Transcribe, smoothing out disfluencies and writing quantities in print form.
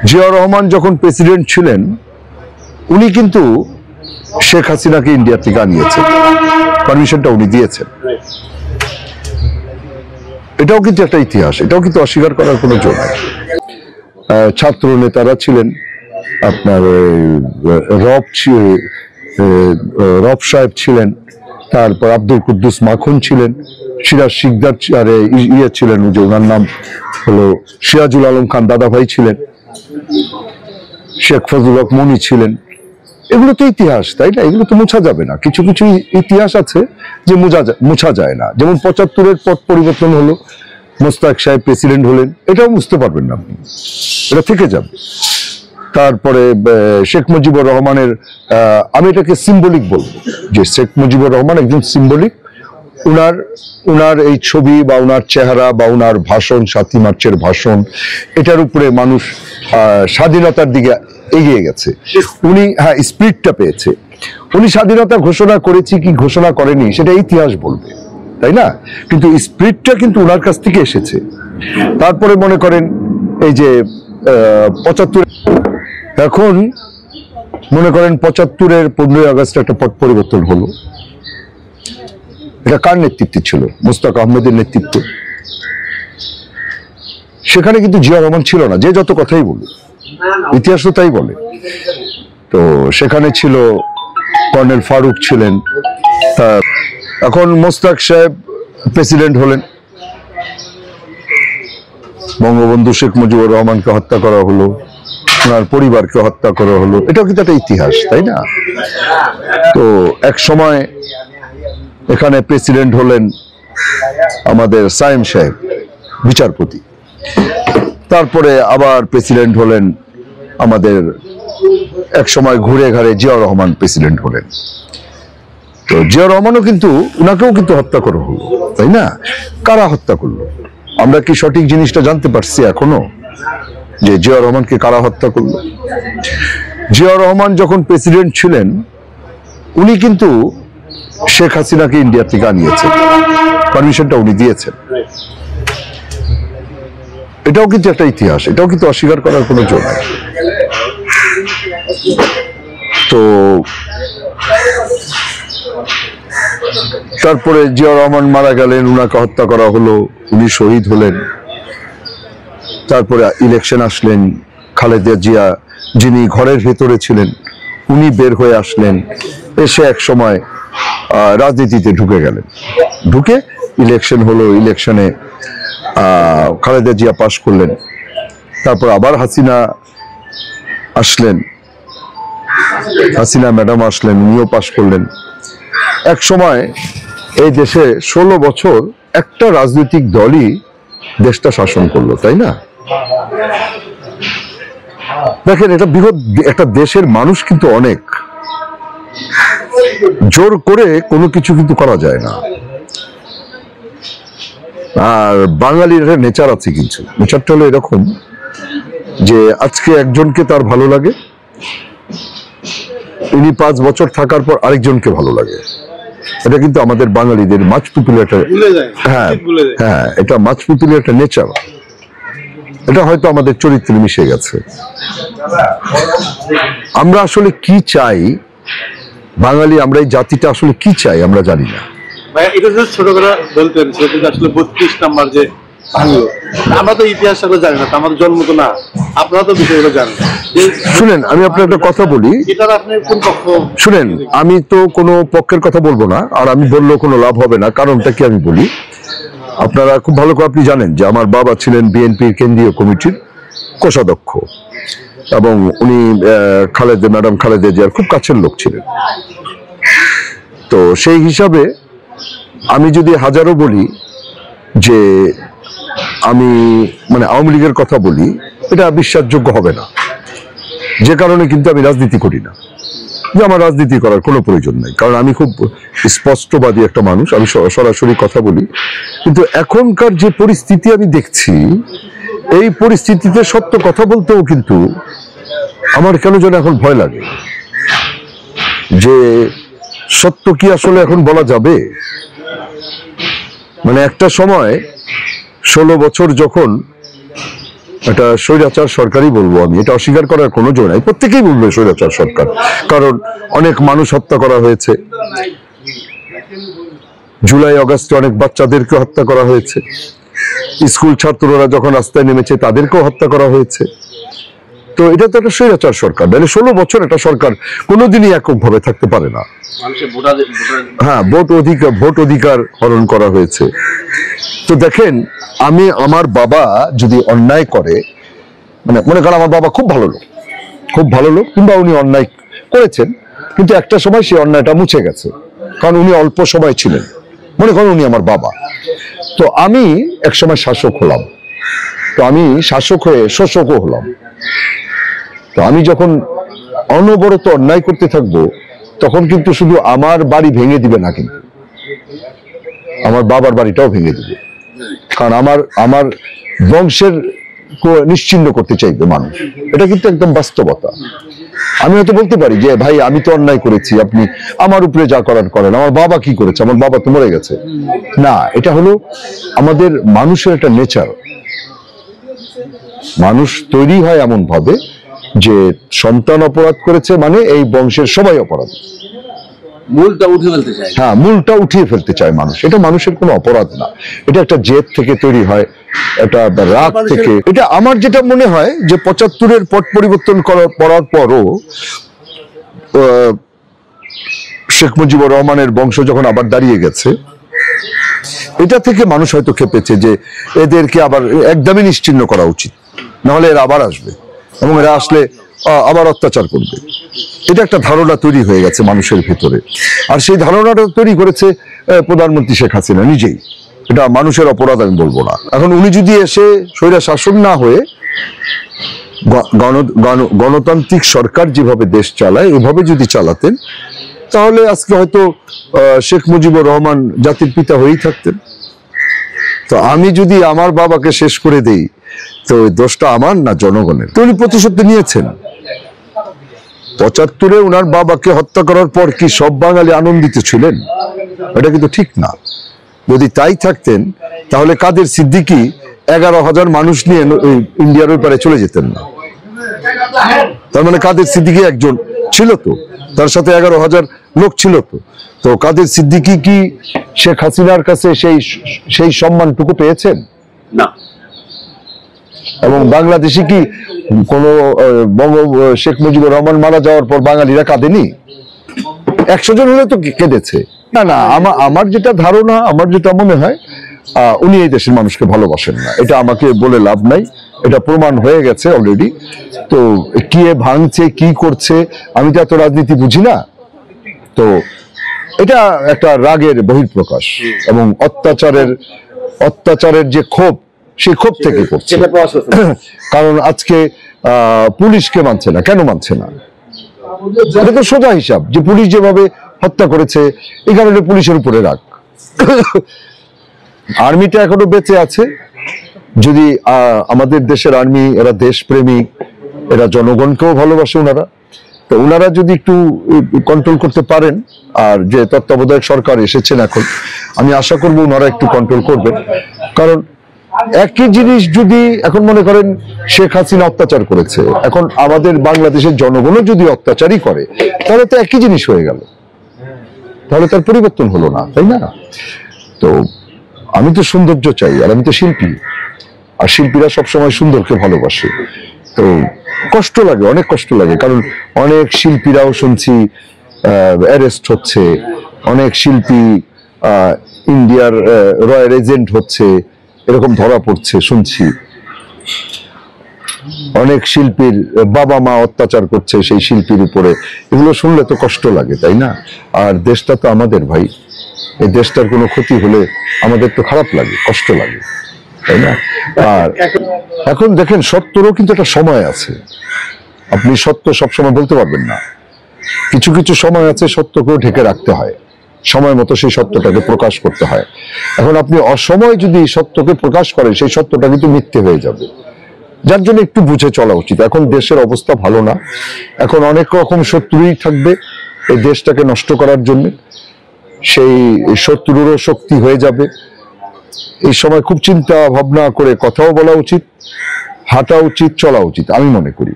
জিয়া রহমান যখন প্রেসিডেন্ট ছিলেন উনি কিন্তু শেখ হাসিনাকে ইন্ডিয়া থেকে আনিয়েছেন, পারমিশনটা উনি দিয়েছেন। এটাও কিন্তু একটা ইতিহাস, এটাও কিন্তু অস্বীকার করার কোনো জোর নেই। ছাত্র নেতারা ছিলেন, আপনার রব সাহেব ছিলেন, তারপর আব্দুল কুদ্দুস মাখন ছিলেন, সিরাজ শিকদার ছিলেন, যে ওনার নাম হলো সিরাজুল আলম খান দাদাভাই ছিলেন, শেখ ফজলুল হক মনি ছিলেন। এগুলো তো ইতিহাস, তাই না? এগুলো তো মুছা যাবে না। কিছু কিছু ইতিহাস আছে যে মুছা যায় না। যেমন ৭৫-এর পট পরিবর্তন হলো, মোস্তাক সাহেব প্রেসিডেন্ট হলেন, এটাও বুঝতে পারবেন না আপনি, এটা থেকে যাবে। তারপরে শেখ মুজিবুর রহমানের, আমি এটাকে সিম্বলিক বলবো, যে শেখ মুজিবুর রহমান একজন সিম্বলিক। উনার এই ছবি বা উনার চেহারা বা উনার ভাষণ, ৭ই মার্চের ভাষণ, এটার উপরে মানুষ স্বাধীনতার দিকে এগিয়ে গেছে। উনি স্পিরিটটা পেয়েছে। উনি স্বাধীনতা ঘোষণা করেছি কি ঘোষণা করেনি সেটা ইতিহাস বলবে, তাই না? কিন্তু স্পিরিটটা কিন্তু ওনার কাছ থেকে এসেছে। তারপরে মনে করেন এই যে ৭৫, এখন মনে করেন ৭৫-এর ১৫ই আগস্ট একটা পট পরিবর্তন হলো। এটা কার নেতৃত্বে ছিল? মোস্তাক আহমেদের নেতৃত্ব। সেখানে কিন্তু জিয়া রহমান ছিল না, যে যত কথাই বলুন, ইতিহাস তো তাই বলে। তো সেখানে ছিল কর্নেল ফারুক ছিলেন। এখন মোস্তাক সাহেব প্রেসিডেন্ট হলেন, বঙ্গবন্ধু শেখ মুজিবুর রহমানকে হত্যা করা হলো, ওনার পরিবারকে হত্যা করা হলো। এটাও কিন্তু একটা ইতিহাস, তাই না? তো এক সময় এখানে প্রেসিডেন্ট হলেন আমাদের সায়েম সাহেব, বিচারপতি। তারপরে আবার প্রেসিডেন্ট হলেন আমাদের, এক সময় ঘুরে ঘাড়ে জিয়া রহমান প্রেসিডেন্ট হলেন। তো জিয়া রহমানও কিন্তু, ওনাকেও কিন্তু হত্যা করা হলো, তাই না? কারা হত্যা করলো? আমরা কি সঠিক জিনিসটা জানতে পারছি এখনো, যে জিয়া রহমানকে কারা হত্যা করলো? জিয়া রহমান যখন প্রেসিডেন্ট ছিলেন উনি কিন্তু শেখ হাসিনাকে ইন্ডিয়া থেকে আনিয়েছেন, পারমিশনটা উনি দিয়েছেন। এটাও কিন্তু একটা ইতিহাস, এটাও কিন্তু অস্বীকার করার কোনো জোর নেই। তো তারপরে জিয়া রহমান মারা গেলেন, উনাকে হত্যা করা হলো, উনি শহীদ হলেন। তারপরে ইলেকশন আসলেন, খালেদা জিয়া যিনি ঘরের ভেতরে ছিলেন উনি বের হয়ে আসলেন, এসে এক সময় রাজনীতিতে ঢুকে গেলেন। ঢুকে ইলেকশন হলো, ইলেকশনে খালেদা জিয়া পাশ করলেন। তারপর আবার হাসিনা আসলেন, হাসিনা ম্যাডাম আসলেন, উনিও পাশ করলেন। এক সময় এই দেশে 16 বছর একটা রাজনৈতিক দলই দেশটা শাসন করলো, তাই না? দেখেন, এটা বৃহৎ একটা দেশের মানুষ কিন্তু অনেক, জোর করে কোনো কিছু কিন্তু করা যায় না। আর বাঙালির একটা নেচার আছে, কিছু নেচারটা হলো এরকম যে আজকে একজনকে তার ভালো লাগে, ইনি 5 বছর থাকার পর আরেকজনকে ভালো লাগে। এটা কিন্তু আমাদের বাঙালিদের মাছপুতুলের একটা, হ্যাঁ, এটা মাছপুতুলের একটা নেচার। এটা হয়তো আমাদের চরিত্রে মিশে গেছে। আমরা আসলে কি চাই, বাঙালি আমরা এই জাতিটা আসলে কি চাই আমরা জানি না। ছোটবেলা বলতেন আসলে 32 নাম্বার যে ভাঙলো, আমরা তো ইতিহাস জানি না, আমাদের জন্ম তো না, আপনারা তো বিষয়গুলো জানেন। শুনেন, আমি আপনার একটা কথা বলি, শুনেন, আমি তো কোনো পক্ষের কথা বলবো না, আর আমি বললেও কোনো লাভ হবে না। কারণটা কি আমি বলি, আপনারা খুব ভালো করে আপনি জানেন যে আমার বাবা ছিলেন বিএনপির কেন্দ্রীয় কমিটির কোষাধ্যক্ষ, এবং উনি ম্যাডাম খালেদা জিয়ার খুব কাছের লোক ছিলেন। তো সেই হিসাবে আমি যদি হাজারো বলি যে আমি আওয়ামী লীগের কথা বলি, এটা বিশ্বাসযোগ্য হবে না। যে কারণে কিন্তু আমি রাজনীতি করি না, যে আমার রাজনীতি করার কোনো প্রয়োজন নেই, কারণ আমি খুব স্পষ্টবাদী একটা মানুষ, আমি সরাসরি কথা বলি। কিন্তু এখনকার যে পরিস্থিতি আমি দেখছি, এই পরিস্থিতিতে সত্য কথা বলতেও কিন্তু আমার কেন যেন এখন ভয় লাগে, যে সত্য কি আসলে এখন বলা যাবে? একটা সময় 16 বছর যখন এটা স্বৈরাচার সরকারই বলবো আমি, এটা অস্বীকার করার কোনো জোর নাই, প্রত্যেকেই বলবে স্বৈরাচার সরকার, কারণ অনেক মানুষ হত্যা করা হয়েছে, জুলাই আগস্টে অনেক বাচ্চাদেরকে হত্যা করা হয়েছে, স্কুল ছাত্ররা যখন রাস্তায় নেমেছে তাদেরকেও হত্যা করা হয়েছে। তো এটা তো একটা স্বৈরাচার সরকার, নাহলে 16 বছর একটা সরকার কোনোদিনই এককভাবে থাকতে পারে না। হ্যাঁ, ভোট অধিকার হরণ করা হয়েছে। তো দেখেন, আমি আমার বাবা যদি অন্যায় করে, মানে মনে করেন আমার বাবা খুব ভালো লোক, কিংবা উনি অন্যায় করেছেন, কিন্তু একটা সময় সেই অন্যায়টা মুছে গেছে, কারণ উনি অল্প সময় ছিলেন, মনে করেন উনি আমার বাবা। তো আমি এক সময় শাসক হলাম, তো আমি শাসক হয়ে শোষকও হলাম। তো আমি যখন অনবরত অন্যায় করতে থাকবো, তখন কিন্তু শুধু আমার বাড়ি ভেঙে দিবে না, কিন্তু আমার বাবার বাড়িটাও ভেঙে দিবে, কারণ আমার বংশের নিশ্চিহ্ন করতে চাইবে মানুষ। এটা কিন্তু একদম বাস্তবতা। আমি হয়তো বলতে পারি যে ভাই আমি তো অন্যায় করেছি, আপনি আমার উপরে যা করার করেন, আমার বাবা কি করেছে, আমার বাবা তো মরে গেছে। না, এটা হলো আমাদের মানুষের একটা নেচার। মানুষ তৈরি হয় এমন ভাবে যে সন্তান অপরাধ করেছে মানে এই বংশের সবাই অপরাধ, মূলটা উঠে ফেলতে চায়। হ্যাঁ, মূলটা উঠিয়ে ফেলতে চায় মানুষ। এটা মানুষের কোনো অপরাধ না, এটা একটা জেদ থেকে তৈরি হয়, এটা রাগ থেকে। এটা আমার যেটা মনে হয় যে 75-এর পট পরিবর্তন করার পরও শেখ মুজিবুর রহমানের বংশ যখন আবার দাঁড়িয়ে গেছে, এটা থেকে মানুষ হয়তো খেপেছে যে এদেরকে আবার একদমই নিশ্চিহ্ন করা উচিত, নাহলে এরা আবার আসবে এবং এরা আসলে আবার অত্যাচার করবে। এটা একটা ধারণা তৈরি হয়ে গেছে মানুষের ভেতরে, আর সেই ধারণাটা তৈরি করেছে প্রধানমন্ত্রী শেখ হাসিনা নিজেই। এটা মানুষের অপরাধ আমি বলবো না। এখন উনি যদি এসে স্বৈরা শাসন না হয়ে গণতান্ত্রিক সরকার যেভাবে দেশ চালায় এভাবে যদি চালাতেন, তাহলে আজকে হয়তো শেখ মুজিবুর রহমান জাতির পিতা হয়েই থাকতেন। তো আমি যদি আমার বাবাকে শেষ করে দেই, তো দোষটা আমার না জনগণের। তো উনি প্রতিশোধ নিয়েছেন। 75-এ উনার বাবাকে হত্যা করার পর কি সব বাঙালি আনন্দিত ছিলেন? এটা কিন্তু ঠিক না। যদি তাই থাকতেন, তাহলে কাদের সিদ্দিকী 11,000 মানুষ নিয়ে ইন্ডিয়ার ওই পারে চলে যেতেন না। তার মানে কাদের সিদ্দিকী একজন ছিল, তো তার সাথে 11,000 লোক ছিল। তো কাদের সিদ্দিকী কি শেখ হাসিনার কাছে সেই সম্মানটুকু পেয়েছেন? না। এবং বাংলাদেশে কি কোন শেখ মুজিবুর রহমান মারা যাওয়ার পর বাঙালিরা কাঁদেনি? 100 জন হলে তো কেঁদেছে। না না, আমার যেটা ধারণা, আমার যেটা মনে হয়, উনি এই দেশের মানুষকে ভালোবাসেন না। এটা আমাকে বলে লাভ নাই, এটা প্রমাণ হয়ে গেছে অলরেডি। তো কি ভাঙছে, কি করছে, আমি তো এত রাজনীতি বুঝি না। তো এটা একটা রাগের বহিঃপ্রকাশ এবং অত্যাচারের যে ক্ষোভ, সেই ক্ষোভ থেকে করছে। কারণ আজকে পুলিশকে মানছে না, কেন মানছে না? এটা তো সোজা হিসাব যে পুলিশ যেভাবে হত্যা করেছে, এই কারণে পুলিশের উপরে রাগ। আর্মিটা এখনো বেঁচে আছে। যদি আমাদের দেশের আর্মি, এরা দেশপ্রেমিক, এরা জনগণকেও ভালোবাসে, তো ওনারা যদি একটু কন্ট্রোল করতে পারেন, আর যে তত্ত্বাবধায়ক সরকার এসেছেন এখন, আমি আশা করবো ওনারা একটু কন্ট্রোল করবেন। কারণ একই জিনিস যদি এখন মনে করেন শেখ হাসিনা অত্যাচার করেছে, এখন আমাদের বাংলাদেশের জনগণও যদি অত্যাচারই করে, তাহলে তো একই জিনিস হয়ে গেল, তাহলে তার পরিবর্তন হলো না, তাই না? তো আমি তো সৌন্দর্য চাই, আর আমি তো শিল্পী, আর শিল্পীরা সবসময় সুন্দরকে ভালোবাসে। তো কষ্ট লাগে, অনেক কষ্ট লাগে, কারণ অনেক শিল্পীরাও শুনছি অ্যারেস্ট হচ্ছে, অনেক শিল্পী ইন্ডিয়ার রয়্যাল এজেন্ট হচ্ছে, এরকম ধরা পড়ছে শুনছি। অনেক শিল্পীর বাবা মা অত্যাচার করছে সেই শিল্পীর উপরে। এগুলো শুনলে তো কষ্ট লাগে, তাই না? আর দেশটা তো আমাদের ভাই, এই দেশটার কোনো ক্ষতি হলে আমাদের তো খারাপ লাগে, কষ্ট লাগে, তাই না? আর এখন দেখেন, সত্যরও কিন্তু একটা সময় আছে। আপনি সত্য সবসময় বলতে পারবেন না, কিছু কিছু সময় আছে সত্যকেও ঢেকে রাখতে হয়, সময় মতো সেই সত্যটাকে প্রকাশ করতে হয়। এখন আপনি অসময় যদি সত্যকে প্রকাশ করেন, সেই সত্যটা কিন্তু মিথ্যে হয়ে যাবে, যার জন্য একটু বুঝে চলা উচিত। এখন দেশের অবস্থা ভালো না, এখন অনেক রকম শত্রুই থাকবে এই দেশটাকে নষ্ট করার জন্য, সেই শত্রুরও শক্তি হয়ে যাবে। এই সময় খুব চিন্তা ভাবনা করে কথাও বলা উচিত, হাঁটা উচিত, চলা উচিত আমি মনে করি।